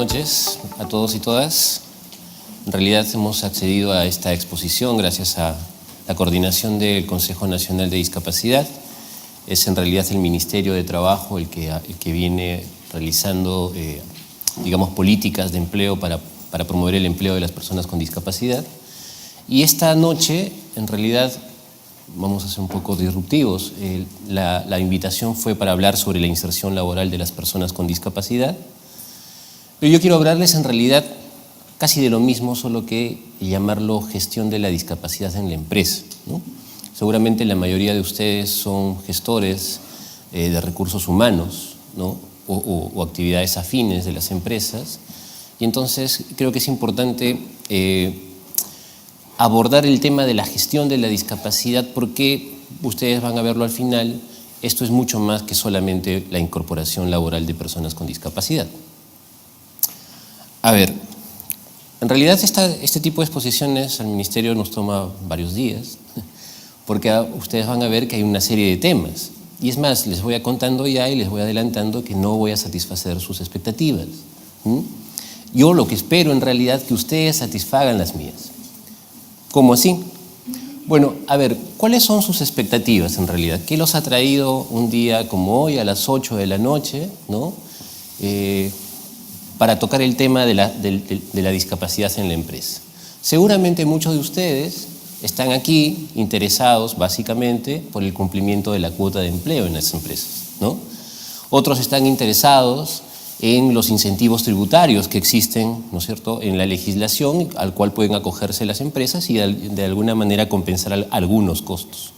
noches a todos y todas. En realidad hemos accedido a esta exposición gracias a la coordinación del Consejo Nacional de Discapacidad. Es en realidad el Ministerio de Trabajo el que viene realizando, digamos, políticas de empleo para promover el empleo de las personas con discapacidad. Y esta noche, en realidad, vamos a ser un poco disruptivos. La invitación fue para hablar sobre la inserción laboral de las personas con discapacidad. Pero yo quiero hablarles en realidad casi de lo mismo, solo que llamarlo gestión de la discapacidad en la empresa, ¿no? Seguramente la mayoría de ustedes son gestores de recursos humanos, ¿no? o actividades afines de las empresas, y entonces creo que es importante abordar el tema de la gestión de la discapacidad, porque ustedes van a verlo al final, esto es mucho más que solamente la incorporación laboral de personas con discapacidad. A ver, en realidad este tipo de exposiciones al Ministerio nos toma varios días, porque ustedes van a ver que hay una serie de temas. Y es más, les voy contando ya y les voy adelantando que no voy a satisfacer sus expectativas. Yo lo que espero en realidad es que ustedes satisfagan las mías. ¿Cómo así? Bueno, a ver, ¿cuáles son sus expectativas en realidad? ¿Qué los ha traído un día como hoy a las 8 de la noche, ¿no? Para tocar el tema de la discapacidad en la empresa? Seguramente muchos de ustedes están aquí interesados básicamente por el cumplimiento de la cuota de empleo en las empresas, ¿no? Otros están interesados en los incentivos tributarios que existen, ¿no es cierto?, en la legislación al cual pueden acogerse las empresas y de alguna manera compensar algunos costos.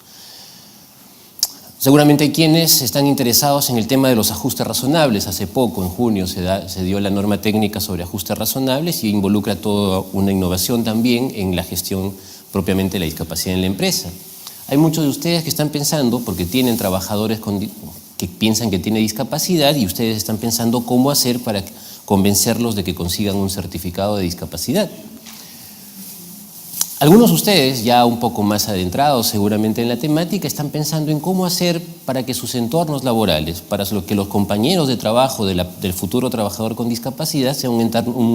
Seguramente hay quienes están interesados en el tema de los ajustes razonables. Hace poco, en junio, se dio la norma técnica sobre ajustes razonables y involucra toda una innovación también en la gestión propiamente de la discapacidad en la empresa. Hay muchos de ustedes que están pensando, porque tienen trabajadores que piensan que tienen discapacidad, y ustedes están pensando cómo hacer para convencerlos de que consigan un certificado de discapacidad. Algunos de ustedes, ya un poco más adentrados seguramente en la temática, están pensando en cómo hacer para que sus entornos laborales, para que los compañeros de trabajo del futuro trabajador con discapacidad sea un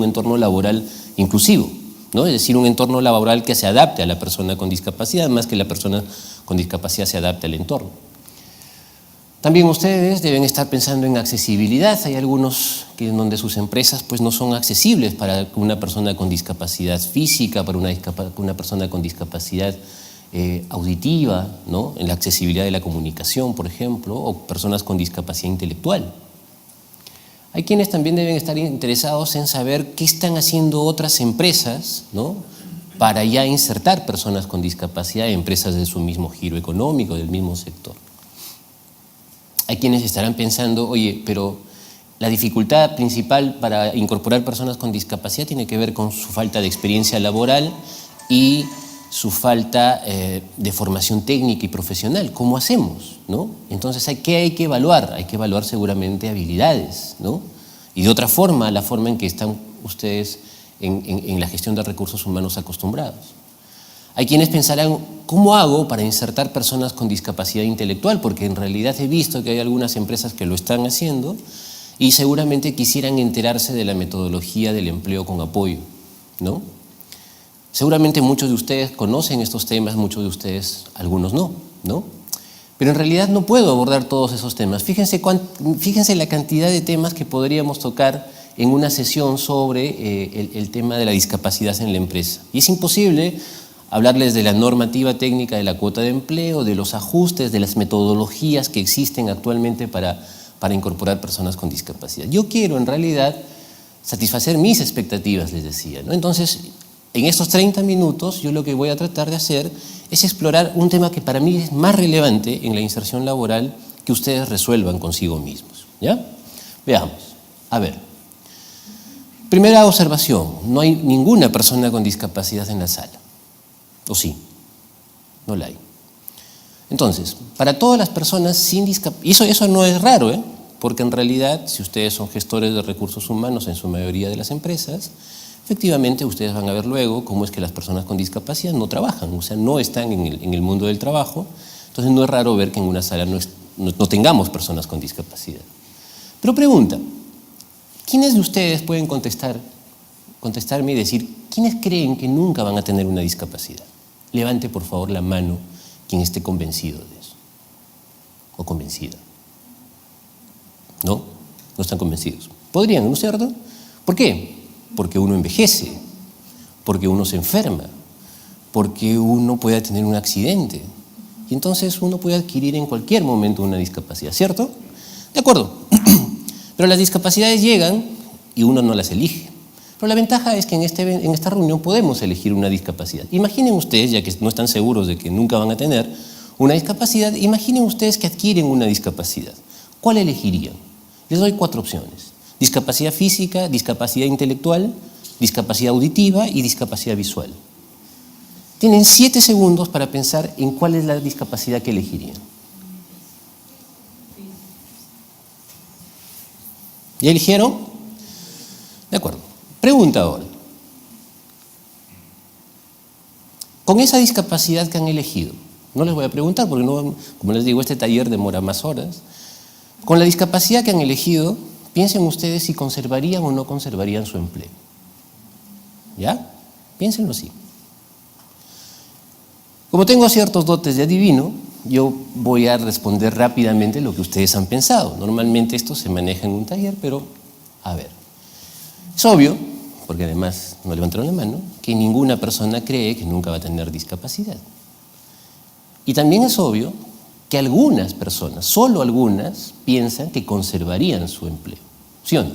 entorno laboral inclusivo, ¿no? Es decir, un entorno laboral que se adapte a la persona con discapacidad, más que la persona con discapacidad se adapte al entorno. También ustedes deben estar pensando en accesibilidad. Hay algunos donde sus empresas pues, no son accesibles para una persona con discapacidad física, para una persona con discapacidad auditiva, ¿no? En la accesibilidad de la comunicación, por ejemplo, o personas con discapacidad intelectual. Hay quienes también deben estar interesados en saber qué están haciendo otras empresas, ¿no?, para ya insertar personas con discapacidad en empresas de su mismo giro económico, del mismo sector. Hay quienes estarán pensando, oye, pero la dificultad principal para incorporar personas con discapacidad tiene que ver con su falta de experiencia laboral y su falta de formación técnica y profesional. ¿Cómo hacemos, no? Entonces, ¿qué hay que evaluar? Hay que evaluar seguramente habilidades, ¿no? Y de otra forma, la forma en que están ustedes en la gestión de recursos humanos acostumbrados. Hay quienes pensarán, ¿cómo hago para insertar personas con discapacidad intelectual? Porque en realidad he visto que hay algunas empresas que lo están haciendo y seguramente quisieran enterarse de la metodología del empleo con apoyo, ¿no? Seguramente muchos de ustedes conocen estos temas, muchos de ustedes, algunos no, ¿no? Pero en realidad no puedo abordar todos esos temas. Fíjense la cantidad de temas que podríamos tocar en una sesión sobre el tema de la discapacidad en la empresa. Y es imposible hablarles de la normativa técnica de la cuota de empleo, de los ajustes, de las metodologías que existen actualmente para incorporar personas con discapacidad. Yo quiero, en realidad, satisfacer mis expectativas, les decía, ¿no? Entonces, en estos 30 minutos, yo lo que voy a tratar de hacer es explorar un tema que para mí es más relevante en la inserción laboral que ustedes resuelvan consigo mismos, ¿ya? Veamos. A ver. Primera observación, no hay ninguna persona con discapacidad en la sala. ¿O sí? No la hay. Entonces, para todas las personas sin discapacidad, eso no es raro, porque en realidad, si ustedes son gestores de recursos humanos en su mayoría de las empresas, efectivamente ustedes van a ver luego cómo es que las personas con discapacidad no trabajan, o sea, no están en el mundo del trabajo. Entonces no es raro ver que en una sala no tengamos personas con discapacidad. Pero pregunta, ¿Quiénes de ustedes pueden contestarme y decir, ¿quiénes creen que nunca van a tener una discapacidad? Levante, por favor, la mano quien esté convencido de eso. O convencida. ¿No? No están convencidos. Podrían, ¿no es cierto? ¿Por qué? Porque uno envejece, porque uno se enferma, porque uno puede tener un accidente. Y entonces uno puede adquirir en cualquier momento una discapacidad, ¿cierto? De acuerdo. Pero las discapacidades llegan y uno no las elige. Pero la ventaja es que en esta reunión podemos elegir una discapacidad. Imaginen ustedes, ya que no están seguros de que nunca van a tener una discapacidad, imaginen ustedes que adquieren una discapacidad. ¿Cuál elegirían? Les doy 4 opciones. Discapacidad física, discapacidad intelectual, discapacidad auditiva y discapacidad visual. Tienen 7 segundos para pensar en cuál es la discapacidad que elegirían. ¿Ya eligieron? De acuerdo. Pregunta ahora. Con esa discapacidad que han elegido, no les voy a preguntar porque, no, como les digo, este taller demora más horas. Con la discapacidad que han elegido, piensen ustedes si conservarían o no conservarían su empleo. ¿Ya? Piénsenlo así. Como tengo ciertos dotes de adivino, yo voy a responder rápidamente lo que ustedes han pensado. Normalmente esto se maneja en un taller, pero a ver. Es obvio, porque además no levantaron la mano, que ninguna persona cree que nunca va a tener discapacidad. Y también es obvio que algunas personas, solo algunas, piensan que conservarían su empleo. ¿Sí o no?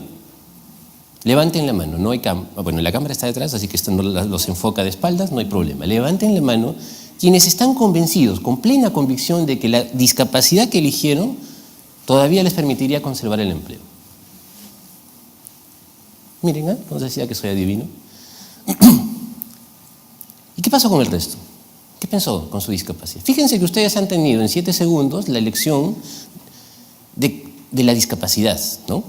Levanten la mano, no hay bueno, la cámara está detrás, así que esto no los enfoca de espaldas, no hay problema. Levanten la mano quienes están convencidos, con plena convicción de que la discapacidad que eligieron todavía les permitiría conservar el empleo. Miren, ¿eh? No decía que soy adivino. ¿Y qué pasó con el resto? ¿Qué pensó con su discapacidad? Fíjense que ustedes han tenido en 7 segundos la elección de la discapacidad, ¿no?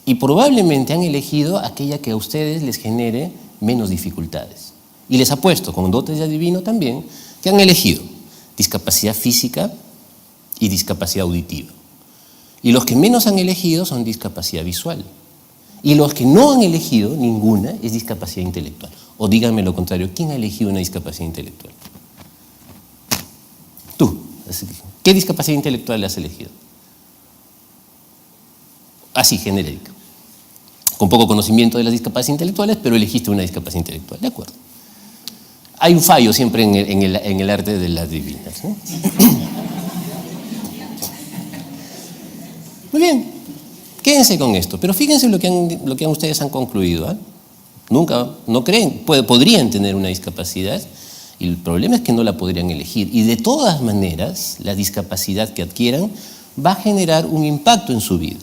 Y probablemente han elegido aquella que a ustedes les genere menos dificultades. Y les apuesto, con dotes de adivino también, que han elegido discapacidad física y discapacidad auditiva. Y los que menos han elegido son discapacidad visual. Y los que no han elegido ninguna es discapacidad intelectual. O díganme lo contrario, ¿quién ha elegido una discapacidad intelectual? Tú. ¿Qué discapacidad intelectual has elegido? Así, genérica. Con poco conocimiento de las discapacidades intelectuales, pero elegiste una discapacidad intelectual. De acuerdo. Hay un fallo siempre en el arte de las divinas, ¿no? Muy bien, quédense con esto. Pero fíjense lo que ustedes han concluido, ¿eh? Nunca, no creen, podrían tener una discapacidad y el problema es que no la podrían elegir. Y de todas maneras, la discapacidad que adquieran va a generar un impacto en su vida.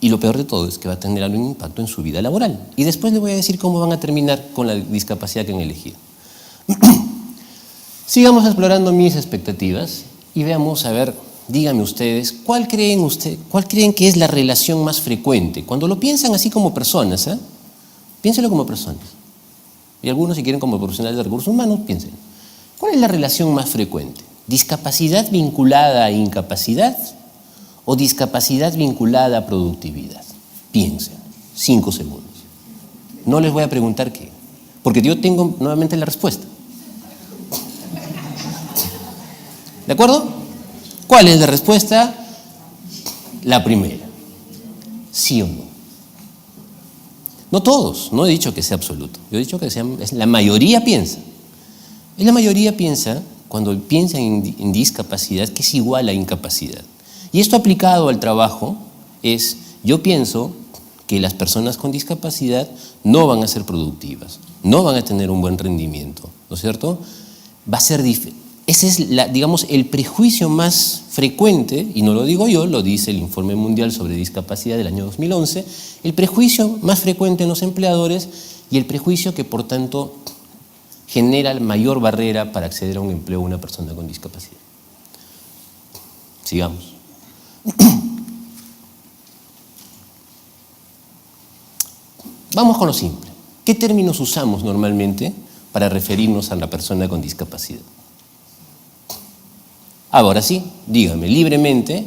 Y lo peor de todo es que va a tener un impacto en su vida laboral. Y después les voy a decir cómo van a terminar con la discapacidad que han elegido. Sigamos explorando mis expectativas y veamos, a ver, díganme ustedes, ¿cuál creen que es la relación más frecuente? Cuando lo piensan así como personas, ¿eh? Piénsenlo como personas. Y algunos, si quieren, como profesionales de recursos humanos, piensen. ¿Cuál es la relación más frecuente? ¿Discapacidad vinculada a incapacidad o discapacidad vinculada a productividad? Piensen, 5 segundos. No les voy a preguntar qué, porque yo tengo nuevamente la respuesta. ¿De acuerdo? ¿Cuál es la respuesta? La primera. ¿Sí o no? No todos, no he dicho que sea absoluto. Yo he dicho que la mayoría piensa. Y la mayoría piensa, cuando piensan en discapacidad, que es igual a incapacidad. Y esto aplicado al trabajo es, yo pienso que las personas con discapacidad no van a ser productivas, no van a tener un buen rendimiento, ¿no es cierto? Va a ser difícil. Ese es, digamos, el prejuicio más frecuente, y no lo digo yo, lo dice el Informe Mundial sobre Discapacidad del año 2011, el prejuicio más frecuente en los empleadores y el prejuicio que, por tanto, genera la mayor barrera para acceder a un empleo a una persona con discapacidad. Sigamos. Vamos con lo simple. ¿Qué términos usamos normalmente para referirnos a la persona con discapacidad? Ahora sí, dígame libremente,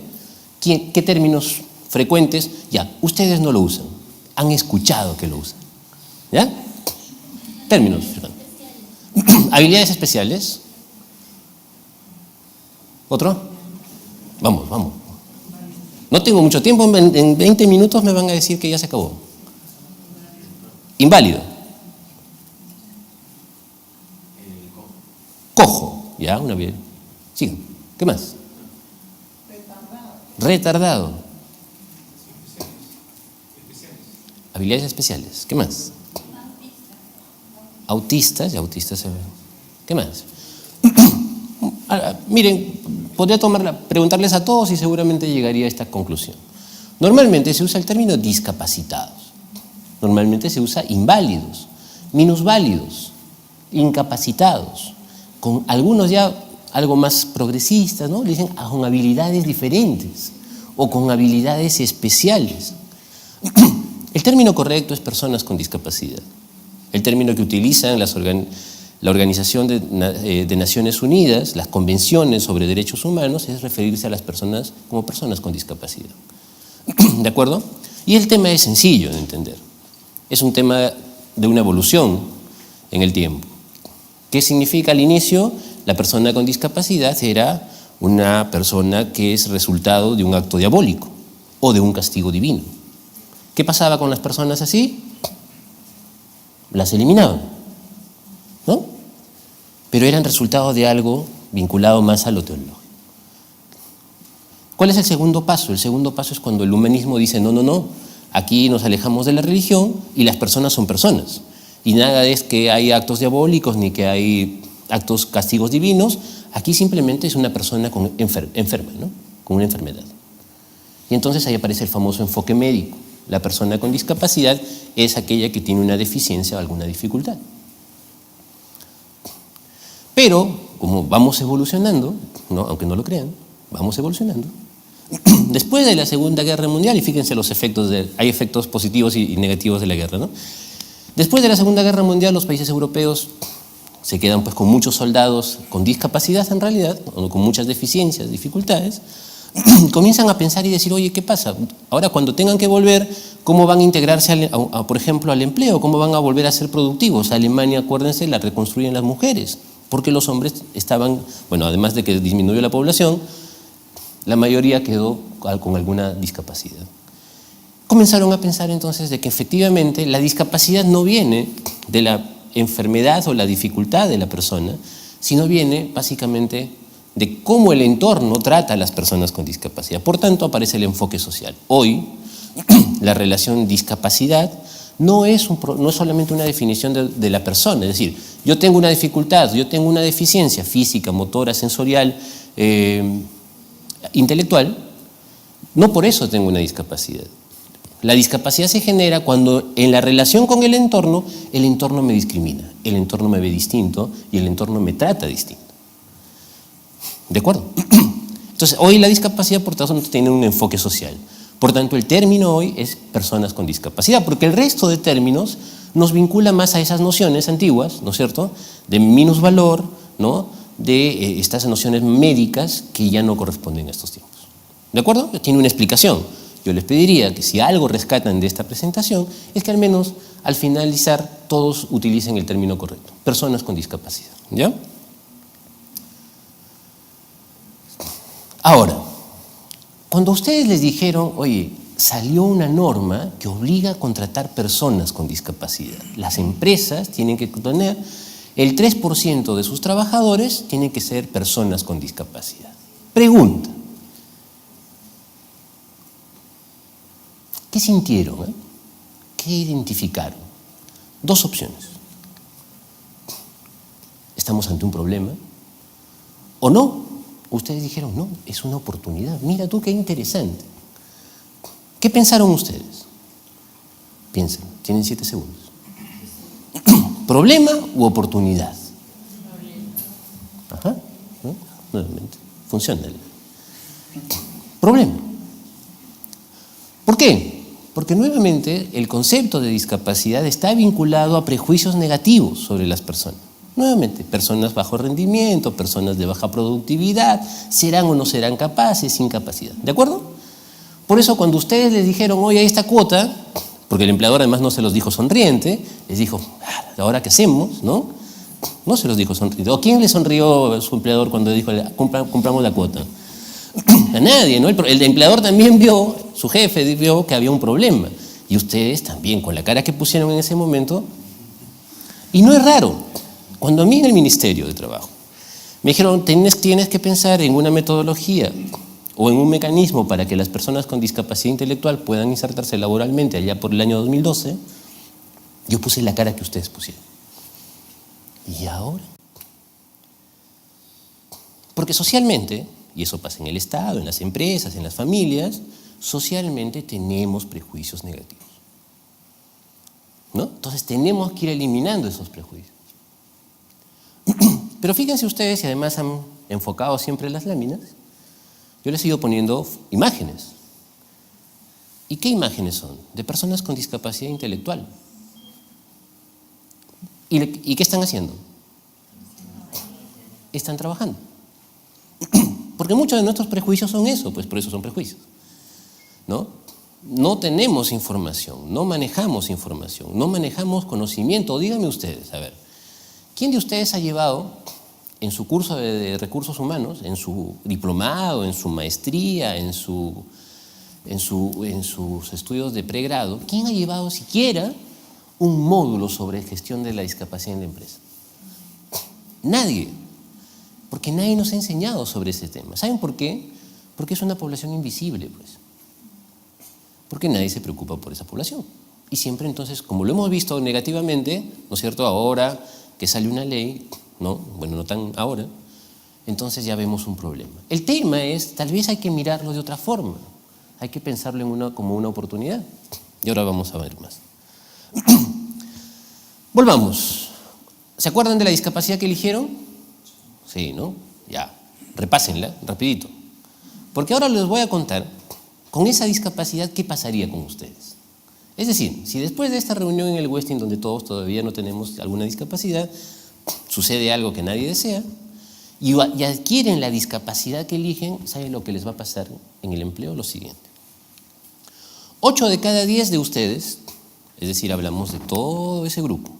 ¿qué términos frecuentes, ya, ustedes no lo usan, han escuchado que lo usan. ¿Ya? Términos. Habilidades especiales. ¿Otro? Vamos. No tengo mucho tiempo, en 20 minutos me van a decir que ya se acabó. Inválido. Cojo. Ya, una bien. Sigan. ¿Qué más? Retardado. Habilidades especiales. ¿Qué más? Autistas. ¿Qué más? Miren, podría preguntarles a todos y seguramente llegaría a esta conclusión. Normalmente se usa el término discapacitados. Normalmente se usa inválidos, minusválidos, incapacitados. Con algunos ya algo más progresistas, ¿no? Le dicen con habilidades diferentes o con habilidades especiales. El término correcto es personas con discapacidad. El término que utilizan la Organización de Naciones Unidas, las convenciones sobre derechos humanos, es referirse a las personas como personas con discapacidad. ¿De acuerdo? Y el tema es sencillo de entender. Es un tema de una evolución en el tiempo. ¿Qué significa al inicio? La persona con discapacidad era una persona que es resultado de un acto diabólico o de un castigo divino. ¿Qué pasaba con las personas así? Las eliminaban, ¿no? Pero eran resultado de algo vinculado más a lo teológico. ¿Cuál es el segundo paso? El segundo paso es cuando el humanismo dice, no, aquí nos alejamos de la religión y las personas son personas. Y nada es que hay actos diabólicos ni que hay actos castigos divinos, aquí simplemente es una persona enferma, ¿no? Con una enfermedad. Y entonces ahí aparece el famoso enfoque médico. La persona con discapacidad es aquella que tiene una deficiencia o alguna dificultad. Pero, como vamos evolucionando, ¿no? Aunque no lo crean, vamos evolucionando. Después de la Segunda Guerra Mundial, y fíjense los efectos, hay efectos positivos y negativos de la guerra, ¿no? Después de la Segunda Guerra Mundial, los países europeos se quedan pues con muchos soldados con discapacidad en realidad, o con muchas deficiencias, dificultades. Comienzan a pensar y decir, oye, ¿qué pasa? Ahora cuando tengan que volver, ¿cómo van a integrarse, por ejemplo, al empleo? ¿Cómo van a volver a ser productivos? Alemania, acuérdense, la reconstruyen las mujeres, porque los hombres estaban, bueno, además de que disminuyó la población, la mayoría quedó con alguna discapacidad. Comenzaron a pensar entonces de que efectivamente la discapacidad no viene de la enfermedad o la dificultad de la persona, sino viene básicamente de cómo el entorno trata a las personas con discapacidad. Por tanto, aparece el enfoque social. Hoy, la relación discapacidad no es solamente una definición de la persona, es decir, yo tengo una dificultad, yo tengo una deficiencia física, motora, sensorial, intelectual, no por eso tengo una discapacidad. La discapacidad se genera cuando en la relación con el entorno me discrimina, el entorno me ve distinto y el entorno me trata distinto. ¿De acuerdo? Entonces, hoy la discapacidad, por tanto, tiene un enfoque social. Por tanto, el término hoy es personas con discapacidad, porque el resto de términos nos vincula más a esas nociones antiguas, ¿no es cierto?, de minusvalor, ¿no?, de estas nociones médicas que ya no corresponden a estos tiempos. ¿De acuerdo? Tiene una explicación. Yo les pediría que si algo rescatan de esta presentación, es que al menos al finalizar todos utilicen el término correcto, personas con discapacidad. ¿Ya? Ahora, cuando ustedes les dijeron, oye, salió una norma que obliga a contratar personas con discapacidad, las empresas tienen que tener el 3% de sus trabajadores tienen que ser personas con discapacidad. Pregunta. ¿Qué sintieron? ¿Qué identificaron? Dos opciones. ¿Estamos ante un problema? ¿O no? Ustedes dijeron, no, es una oportunidad. Mira tú qué interesante. ¿Qué pensaron ustedes? Piensen, tienen 7 segundos. ¿Problema u oportunidad? Ajá, ¿no? Nuevamente, funciona. Problema. ¿Por qué? Porque nuevamente el concepto de discapacidad está vinculado a prejuicios negativos sobre las personas. Nuevamente, personas bajo rendimiento, personas de baja productividad, serán o no serán capaces, incapacidad. ¿De acuerdo? Por eso cuando ustedes les dijeron, oye, esta cuota, porque el empleador además no se los dijo sonriente, les dijo, ¿ahora qué hacemos? ¿No? No se los dijo sonriente. ¿O quién le sonrió a su empleador cuando dijo, compramos la cuota? A nadie, ¿no? El empleador también vio, su jefe vio que había un problema. Y ustedes también, con la cara que pusieron en ese momento. Y no es raro. Cuando a mí en el Ministerio de Trabajo me dijeron, tienes que pensar en una metodología o en un mecanismo para que las personas con discapacidad intelectual puedan insertarse laboralmente allá por el año 2012, yo puse la cara que ustedes pusieron. ¿Y ahora? Porque socialmente, y eso pasa en el Estado, en las empresas, en las familias, socialmente tenemos prejuicios negativos, ¿no? Entonces tenemos que ir eliminando esos prejuicios. Pero fíjense ustedes, y además han enfocado siempre las láminas, yo les he ido poniendo imágenes. ¿Y qué imágenes son? De personas con discapacidad intelectual. ¿Y qué están haciendo? Están trabajando. Porque muchos de nuestros prejuicios son eso, pues por eso son prejuicios, ¿no? No tenemos información, no manejamos información, no manejamos conocimiento. Díganme ustedes, a ver, ¿quién de ustedes ha llevado en su curso de recursos humanos, en su diplomado, en su maestría, en sus estudios de pregrado, quién ha llevado siquiera un módulo sobre gestión de la discapacidad en la empresa? Nadie. Porque nadie nos ha enseñado sobre ese tema. ¿Saben por qué? Porque es una población invisible, pues. Porque nadie se preocupa por esa población. Y siempre entonces, como lo hemos visto negativamente, ¿no es cierto?, ahora que sale una ley, ¿no? Bueno, no tan ahora, entonces ya vemos un problema. El tema es, tal vez hay que mirarlo de otra forma. Hay que pensarlo como una oportunidad. Y ahora vamos a ver más. Volvamos. ¿Se acuerdan de la discapacidad que eligieron? Sí, ¿no? Ya, repásenla rapidito. Porque ahora les voy a contar, con esa discapacidad, ¿qué pasaría con ustedes? Es decir, si después de esta reunión en el Westin, donde todos todavía no tenemos alguna discapacidad, sucede algo que nadie desea, y adquieren la discapacidad que eligen, ¿saben lo que les va a pasar en el empleo? Lo siguiente. 8 de cada 10 de ustedes, es decir, hablamos de todo ese grupo,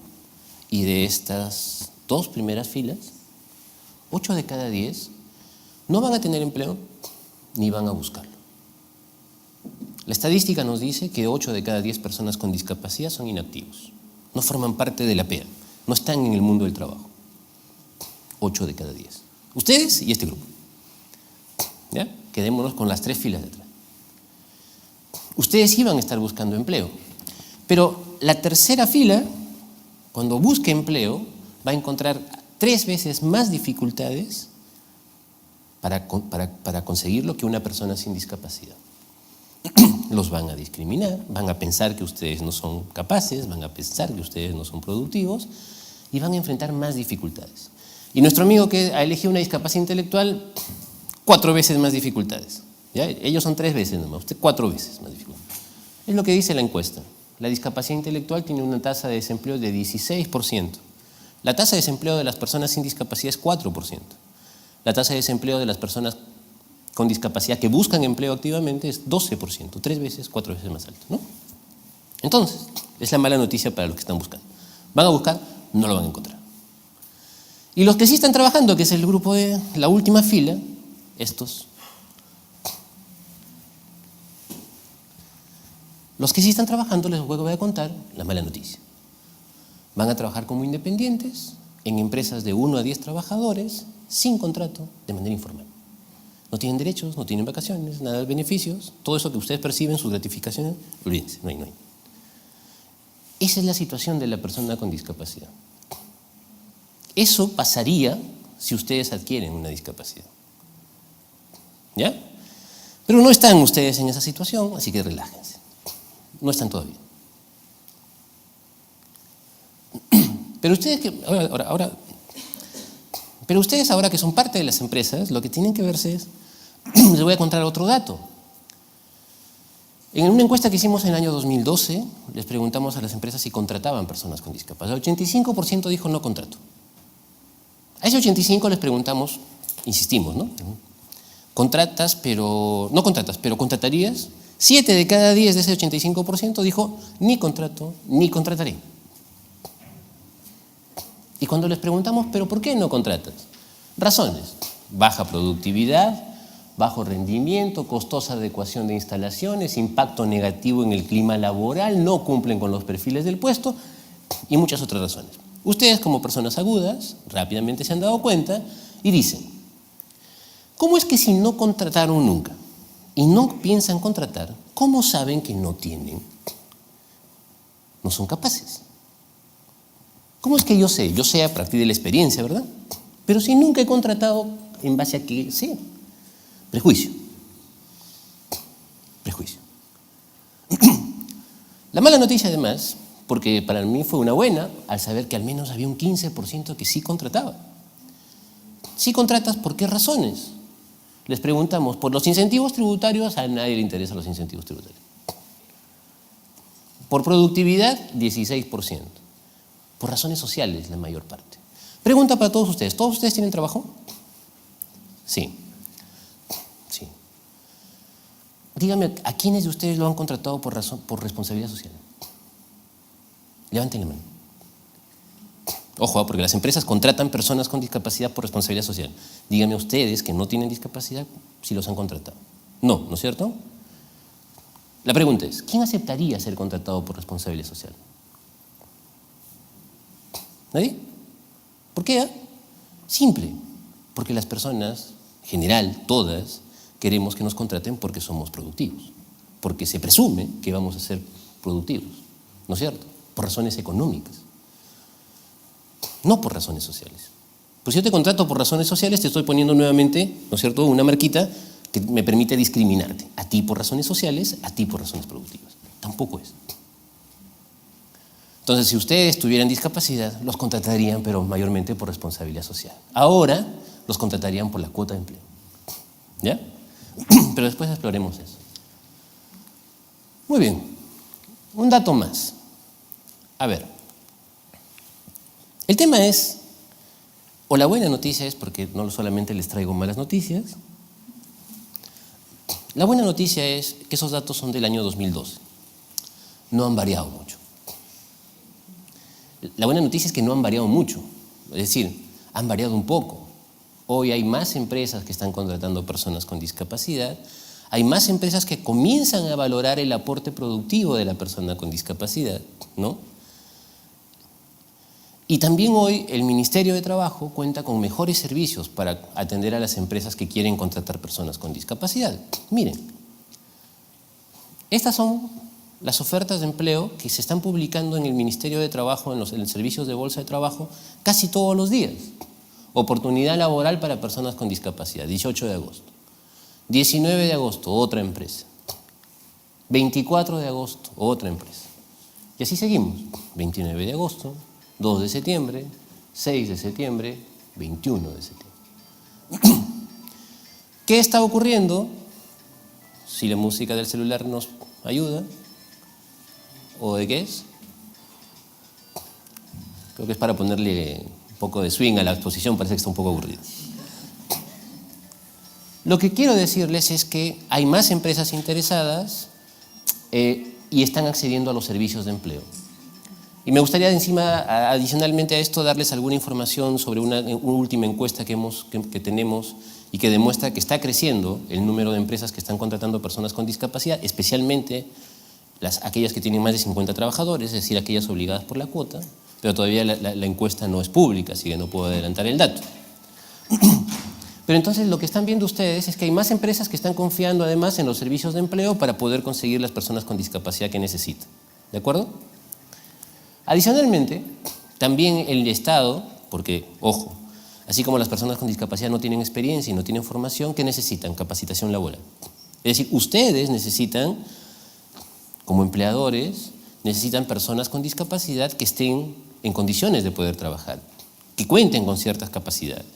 y de estas 2 primeras filas, 8 de cada 10 no van a tener empleo ni van a buscarlo. La estadística nos dice que 8 de cada 10 personas con discapacidad son inactivos. No forman parte de la PEA, no están en el mundo del trabajo. 8 de cada 10. Ustedes y este grupo. ¿Ya? Quedémonos con las 3 filas de atrás. Ustedes iban a estar buscando empleo, pero la tercera fila, cuando busque empleo, va a encontrar 3 veces más dificultades para conseguirlo que una persona sin discapacidad. Los van a discriminar, van a pensar que ustedes no son capaces, van a pensar que ustedes no son productivos y van a enfrentar más dificultades. Y nuestro amigo que ha elegido una discapacidad intelectual, 4 veces más dificultades. ¿Ya? Ellos son 3 veces nomás, usted 4 veces más dificultades. Es lo que dice la encuesta. La discapacidad intelectual tiene una tasa de desempleo de 16%. La tasa de desempleo de las personas sin discapacidad es 4%. La tasa de desempleo de las personas con discapacidad que buscan empleo activamente es 12%, 3 veces, 4 veces más alto, ¿no? Entonces, es la mala noticia para los que están buscando. Van a buscar, no lo van a encontrar. Y los que sí están trabajando, que es el grupo de la última fila, estos. Los que sí están trabajando, les voy a contar la mala noticia. Van a trabajar como independientes en empresas de 1 a 10 trabajadores, sin contrato, de manera informal. No tienen derechos, no tienen vacaciones, nada de beneficios. Todo eso que ustedes perciben, sus gratificaciones, olvídense, no hay. Esa es la situación de la persona con discapacidad. Eso pasaría si ustedes adquieren una discapacidad. ¿Ya? Pero no están ustedes en esa situación, así que relájense. No están todavía. Pero ustedes pero ustedes ahora que son parte de las empresas, lo que tienen que verse es, les voy a contar otro dato. En una encuesta que hicimos en el año 2012, les preguntamos a las empresas si contrataban personas con discapacidad. El 85% dijo no contrato. A ese 85% les preguntamos, insistimos, ¿no? ¿Contratas, pero no contratas, pero contratarías? 7 de cada 10 de ese 85% dijo, ni contrato, ni contrataré. Y cuando les preguntamos, ¿pero por qué no contratas? Razones: baja productividad, bajo rendimiento, costosa adecuación de instalaciones, impacto negativo en el clima laboral, no cumplen con los perfiles del puesto y muchas otras razones. Ustedes, como personas agudas, rápidamente se han dado cuenta y dicen, ¿cómo es que si no contrataron nunca y no piensan contratar, cómo saben que no tienen? No son capaces. ¿Cómo es que yo sé? Yo sé a partir de la experiencia, ¿verdad? Pero si nunca he contratado, ¿en base a qué sé? Prejuicio. Prejuicio. La mala noticia, además, porque para mí fue una buena, al saber que al menos había un 15% que sí contrataba. ¿Sí contratas por qué razones? Les preguntamos, ¿por los incentivos tributarios? A nadie le interesan los incentivos tributarios. Por productividad, 16%. Por razones sociales, la mayor parte. Pregunta para todos ustedes. ¿Todos ustedes tienen trabajo? Sí. Sí. Dígame, ¿a quiénes de ustedes lo han contratado por responsabilidad social? Levanten la mano. Ojo, porque las empresas contratan personas con discapacidad por responsabilidad social. Díganme ustedes que no tienen discapacidad si los han contratado. No, ¿no es cierto? La pregunta es, ¿quién aceptaría ser contratado por responsabilidad social? ¿Nadie? ¿Por qué? Simple. Porque las personas, en general, todas, queremos que nos contraten porque somos productivos. Porque se presume que vamos a ser productivos. ¿No es cierto? Por razones económicas. No por razones sociales. Pues si yo te contrato por razones sociales, te estoy poniendo nuevamente, ¿no es cierto?, una marquita que me permite discriminarte. A ti por razones sociales, a ti por razones productivas. Tampoco es. Entonces, si ustedes tuvieran discapacidad, los contratarían, pero mayormente por responsabilidad social. Ahora, los contratarían por la cuota de empleo. ¿Ya? Pero después exploremos eso. Muy bien. Un dato más. A ver. El tema es, o la buena noticia es, porque no solamente les traigo malas noticias, la buena noticia es que esos datos son del año 2012. No han variado mucho. La buena noticia es que no han variado mucho, es decir, han variado un poco. Hoy hay más empresas que están contratando personas con discapacidad, hay más empresas que comienzan a valorar el aporte productivo de la persona con discapacidad, ¿no? Y también hoy el Ministerio de Trabajo cuenta con mejores servicios para atender a las empresas que quieren contratar personas con discapacidad. Miren, estas son las ofertas de empleo que se están publicando en el Ministerio de Trabajo, en los servicios de bolsa de trabajo, casi todos los días. Oportunidad laboral para personas con discapacidad, 18 de agosto. 19 de agosto, otra empresa. 24 de agosto, otra empresa. Y así seguimos. 29 de agosto, 2 de septiembre, 6 de septiembre, 21 de septiembre. ¿Qué está ocurriendo? Si la música del celular nos ayuda. ¿O de qué es? Creo que es para ponerle un poco de swing a la exposición, parece que está un poco aburrido. Lo que quiero decirles es que hay más empresas interesadas y están accediendo a los servicios de empleo. Y me gustaría encima, adicionalmente a esto, darles alguna información sobre una última encuesta que tenemos y que demuestra que está creciendo el número de empresas que están contratando personas con discapacidad, especialmente aquellas que tienen más de 50 trabajadores, es decir, aquellas obligadas por la cuota, pero todavía la encuesta no es pública, así que no puedo adelantar el dato. Pero entonces lo que están viendo ustedes es que hay más empresas que están confiando además en los servicios de empleo para poder conseguir las personas con discapacidad que necesitan. ¿De acuerdo? Adicionalmente, también el Estado, porque, ojo, así como las personas con discapacidad no tienen experiencia y no tienen formación, ¿qué necesitan? Capacitación laboral. Es decir, ustedes necesitan, como empleadores, necesitan personas con discapacidad que estén en condiciones de poder trabajar, que cuenten con ciertas capacidades.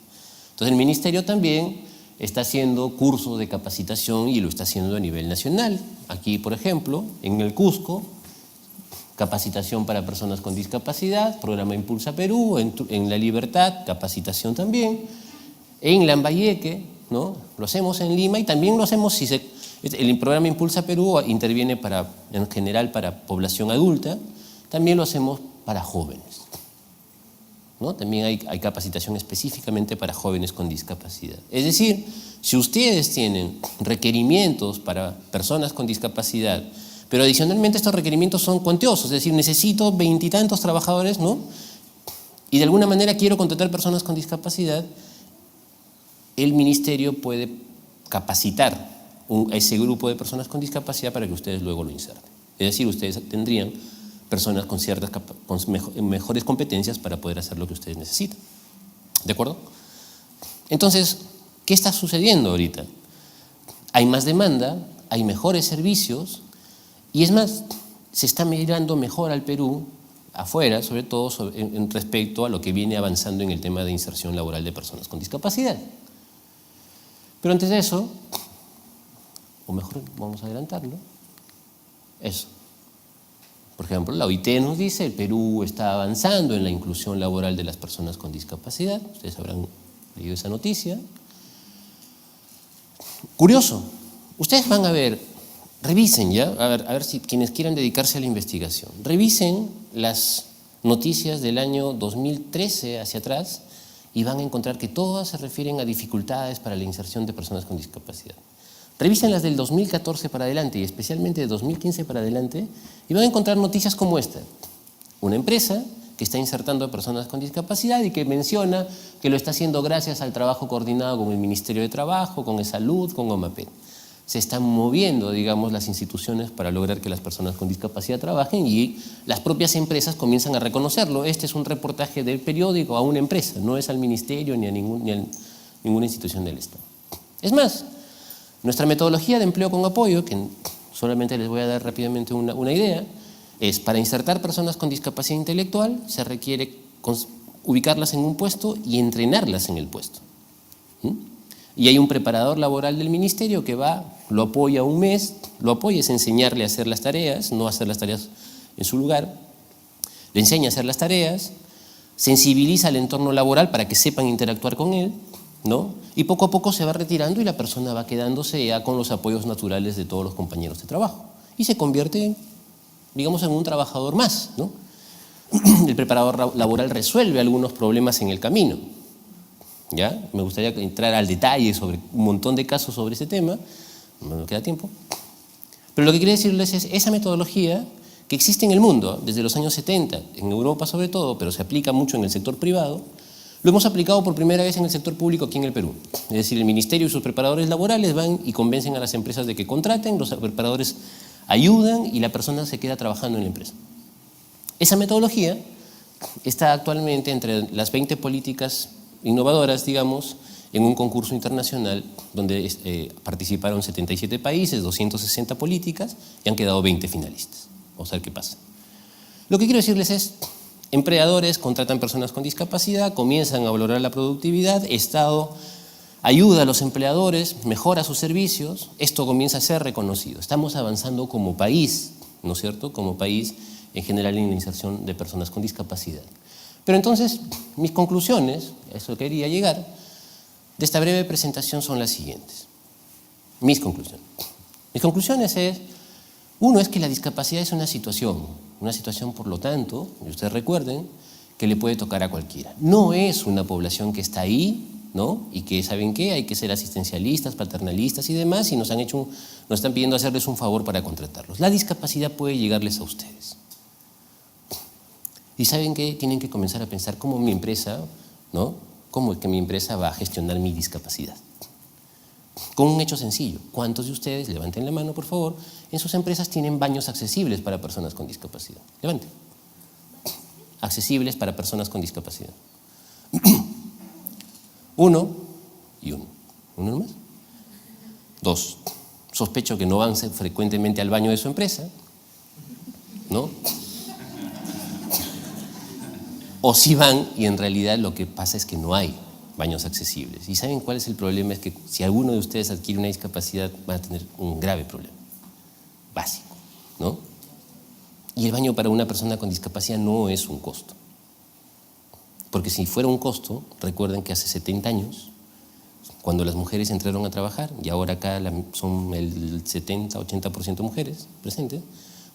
Entonces el Ministerio también está haciendo cursos de capacitación y lo está haciendo a nivel nacional. Aquí, por ejemplo, en el Cusco, capacitación para personas con discapacidad, programa Impulsa Perú, en La Libertad, capacitación también, en Lambayeque, ¿no? Lo hacemos en Lima y también lo hacemos El programa Impulsa Perú interviene en general para población adulta, también lo hacemos para jóvenes, ¿no? También hay capacitación específicamente para jóvenes con discapacidad. Es decir, si ustedes tienen requerimientos para personas con discapacidad, pero adicionalmente estos requerimientos son cuantiosos, es decir, necesito 20 y tantos trabajadores, ¿no? Y de alguna manera quiero contratar personas con discapacidad, el ministerio puede capacitar a ese grupo de personas con discapacidad para que ustedes luego lo inserten. Es decir, ustedes tendrían personas con mejores competencias para poder hacer lo que ustedes necesitan. ¿De acuerdo? Entonces, ¿qué está sucediendo ahorita? Hay más demanda, hay mejores servicios y es más, se está mirando mejor al Perú afuera, sobre todo en respecto a lo que viene avanzando en el tema de inserción laboral de personas con discapacidad. Pero antes de eso, o mejor vamos a adelantarlo, eso. Por ejemplo, la OIT nos dice el Perú está avanzando en la inclusión laboral de las personas con discapacidad. Ustedes habrán leído esa noticia. Curioso, ustedes van a ver, revisen ya, a ver si quienes quieran dedicarse a la investigación, revisen las noticias del año 2013 hacia atrás y van a encontrar que todas se refieren a dificultades para la inserción de personas con discapacidad. Revisen las del 2014 para adelante y especialmente de 2015 para adelante y van a encontrar noticias como esta. Una empresa que está insertando a personas con discapacidad y que menciona que lo está haciendo gracias al trabajo coordinado con el Ministerio de Trabajo, con Salud, con OMAPET. Se están moviendo, digamos, las instituciones para lograr que las personas con discapacidad trabajen y las propias empresas comienzan a reconocerlo. Este es un reportaje del periódico a una empresa, no es al ministerio ni a ninguna institución del Estado. Es más, nuestra metodología de empleo con apoyo, que solamente les voy a dar rápidamente una idea, es para insertar personas con discapacidad intelectual se requiere ubicarlas en un puesto y entrenarlas en el puesto. Y hay un preparador laboral del ministerio que va, lo apoya un mes, lo apoya es enseñarle a hacer las tareas, no hacer las tareas en su lugar, le enseña a hacer las tareas, sensibiliza al entorno laboral para que sepan interactuar con él, ¿no? Y poco a poco se va retirando y la persona va quedándose ya con los apoyos naturales de todos los compañeros de trabajo y se convierte, digamos, en un trabajador más, ¿no? El preparador laboral resuelve algunos problemas en el camino, ¿ya? Me gustaría entrar al detalle sobre un montón de casos sobre ese tema, no me queda tiempo, pero lo que quería decirles es esa metodología que existe en el mundo desde los años 70, en Europa sobre todo, pero se aplica mucho en el sector privado. Lo hemos aplicado por primera vez en el sector público aquí en el Perú. Es decir, el ministerio y sus preparadores laborales van y convencen a las empresas de que contraten, los preparadores ayudan y la persona se queda trabajando en la empresa. Esa metodología está actualmente entre las 20 políticas innovadoras, digamos, en un concurso internacional donde participaron 77 países, 260 políticas y han quedado 20 finalistas. Vamos a ver qué pasa. Lo que quiero decirles es, empleadores contratan personas con discapacidad, comienzan a valorar la productividad, Estado ayuda a los empleadores, mejora sus servicios, esto comienza a ser reconocido. Estamos avanzando como país, ¿no es cierto?, como país en general en la inserción de personas con discapacidad. Pero entonces, mis conclusiones, a eso quería llegar, de esta breve presentación son las siguientes. Mis conclusiones. Mis conclusiones es, uno es que la discapacidad es una situación por lo tanto, y ustedes recuerden, que le puede tocar a cualquiera. No es una población que está ahí, ¿no? Y que, ¿saben qué? Hay que ser asistencialistas, paternalistas y demás, y nos están pidiendo hacerles un favor para contratarlos. La discapacidad puede llegarles a ustedes. Y ¿saben qué? Tienen que comenzar a pensar cómo mi empresa, ¿no? ¿Cómo es que mi empresa va a gestionar mi discapacidad? Con un hecho sencillo. ¿Cuántos de ustedes, levanten la mano por favor, en sus empresas tienen baños accesibles para personas con discapacidad? Levanten. Accesibles para personas con discapacidad. Uno y uno. ¿Uno más? Dos. Sospecho que no van frecuentemente al baño de su empresa, ¿no? O sí van y en realidad lo que pasa es que no hay baños accesibles. ¿Y saben cuál es el problema? Es que si alguno de ustedes adquiere una discapacidad van a tener un grave problema, básico, ¿no? Y el baño para una persona con discapacidad no es un costo. Porque si fuera un costo, recuerden que hace 70 años cuando las mujeres entraron a trabajar, y ahora acá son el 70-80% mujeres presentes,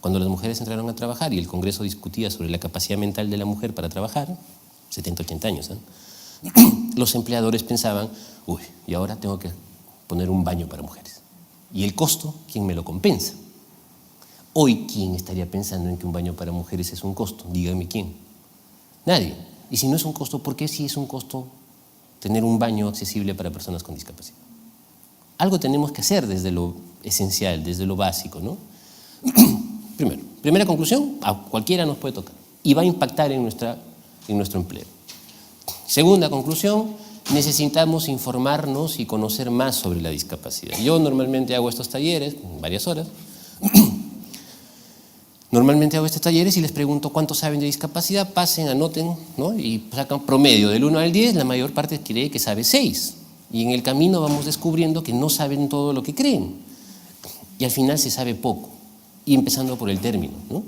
cuando las mujeres entraron a trabajar y el Congreso discutía sobre la capacidad mental de la mujer para trabajar, 70-80 años, los empleadores pensaban, uy, y ahora tengo que poner un baño para mujeres. ¿Y el costo? ¿Quién me lo compensa? Hoy, ¿quién estaría pensando en que un baño para mujeres es un costo? Dígame quién. Nadie. Y si no es un costo, ¿por qué sí es un costo tener un baño accesible para personas con discapacidad? Algo tenemos que hacer desde lo esencial, desde lo básico, ¿no? Primera conclusión, a cualquiera nos puede tocar y va a impactar en nuestro empleo. Segunda conclusión, necesitamos informarnos y conocer más sobre la discapacidad. Yo normalmente hago estos talleres, varias horas. Normalmente hago estos talleres y les pregunto cuántos saben de discapacidad, pasen, anoten, ¿no? Y sacan promedio del 1 al 10, la mayor parte cree que sabe 6. Y en el camino vamos descubriendo que no saben todo lo que creen. Y al final se sabe poco. Y empezando por el término, ¿no?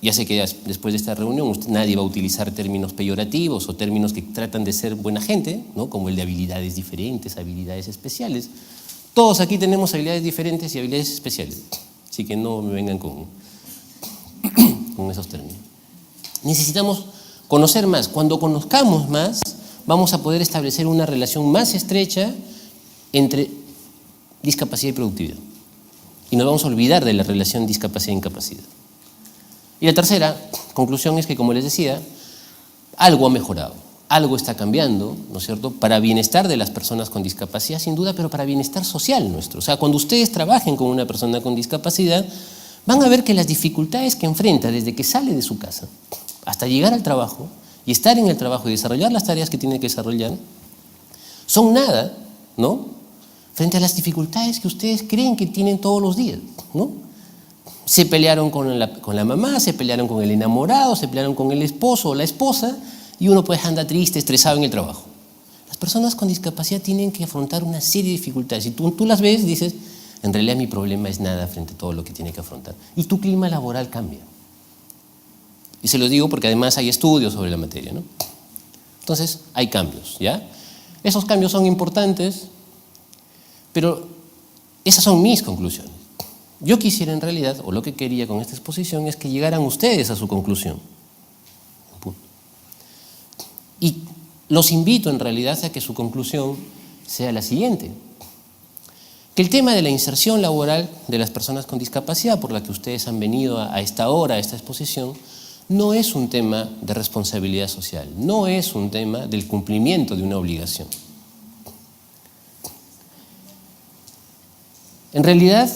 Ya sé que después de esta reunión nadie va a utilizar términos peyorativos o términos que tratan de ser buena gente, ¿no? Como el de habilidades diferentes, habilidades especiales. Todos aquí tenemos habilidades diferentes y habilidades especiales. Así que no me vengan con esos términos. Necesitamos conocer más. Cuando conozcamos más, vamos a poder establecer una relación más estrecha entre discapacidad y productividad. Y nos vamos a olvidar de la relación discapacidad-incapacidad. Y la tercera conclusión es que, como les decía, algo ha mejorado, algo está cambiando, ¿no es cierto?, para bienestar de las personas con discapacidad, sin duda, pero para bienestar social nuestro. O sea, cuando ustedes trabajen con una persona con discapacidad, van a ver que las dificultades que enfrenta desde que sale de su casa hasta llegar al trabajo y estar en el trabajo y desarrollar las tareas que tiene que desarrollar, son nada, ¿no?, frente a las dificultades que ustedes creen que tienen todos los días, ¿no? Se pelearon con la mamá, se pelearon con el enamorado, se pelearon con el esposo o la esposa, y uno pues anda triste, estresado en el trabajo. Las personas con discapacidad tienen que afrontar una serie de dificultades. Y tú las ves y dices, en realidad mi problema es nada frente a todo lo que tiene que afrontar. Y tu clima laboral cambia. Y se los digo porque además hay estudios sobre la materia, ¿no? Entonces, hay cambios, ¿ya? Esos cambios son importantes, pero esas son mis conclusiones. Yo quisiera en realidad, o lo que quería con esta exposición, es que llegaran ustedes a su conclusión. Punto. Y los invito en realidad a que su conclusión sea la siguiente: que el tema de la inserción laboral de las personas con discapacidad, por la que ustedes han venido a esta hora, a esta exposición, no es un tema de responsabilidad social, no es un tema del cumplimiento de una obligación. En realidad,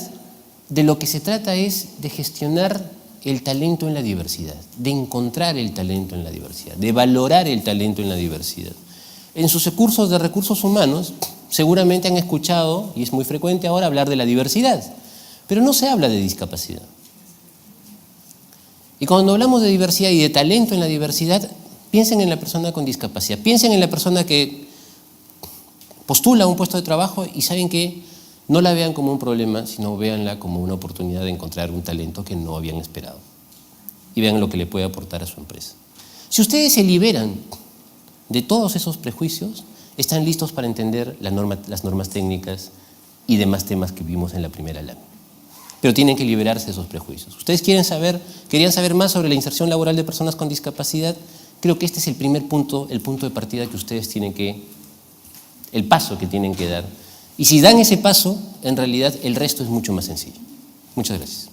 de lo que se trata es de gestionar el talento en la diversidad, de encontrar el talento en la diversidad, de valorar el talento en la diversidad. En sus cursos de recursos humanos seguramente han escuchado, y es muy frecuente ahora, hablar de la diversidad, pero no se habla de discapacidad. Y cuando hablamos de diversidad y de talento en la diversidad, piensen en la persona con discapacidad, piensen en la persona que postula un puesto de trabajo y saben que no la vean como un problema, sino véanla como una oportunidad de encontrar un talento que no habían esperado. Y vean lo que le puede aportar a su empresa. Si ustedes se liberan de todos esos prejuicios, están listos para entender las normas técnicas y demás temas que vimos en la primera lámina. Pero tienen que liberarse de esos prejuicios. Ustedes querían saber más sobre la inserción laboral de personas con discapacidad. Creo que este es el primer punto, el punto de partida que ustedes el paso que tienen que dar. Y si dan ese paso, en realidad el resto es mucho más sencillo. Muchas gracias.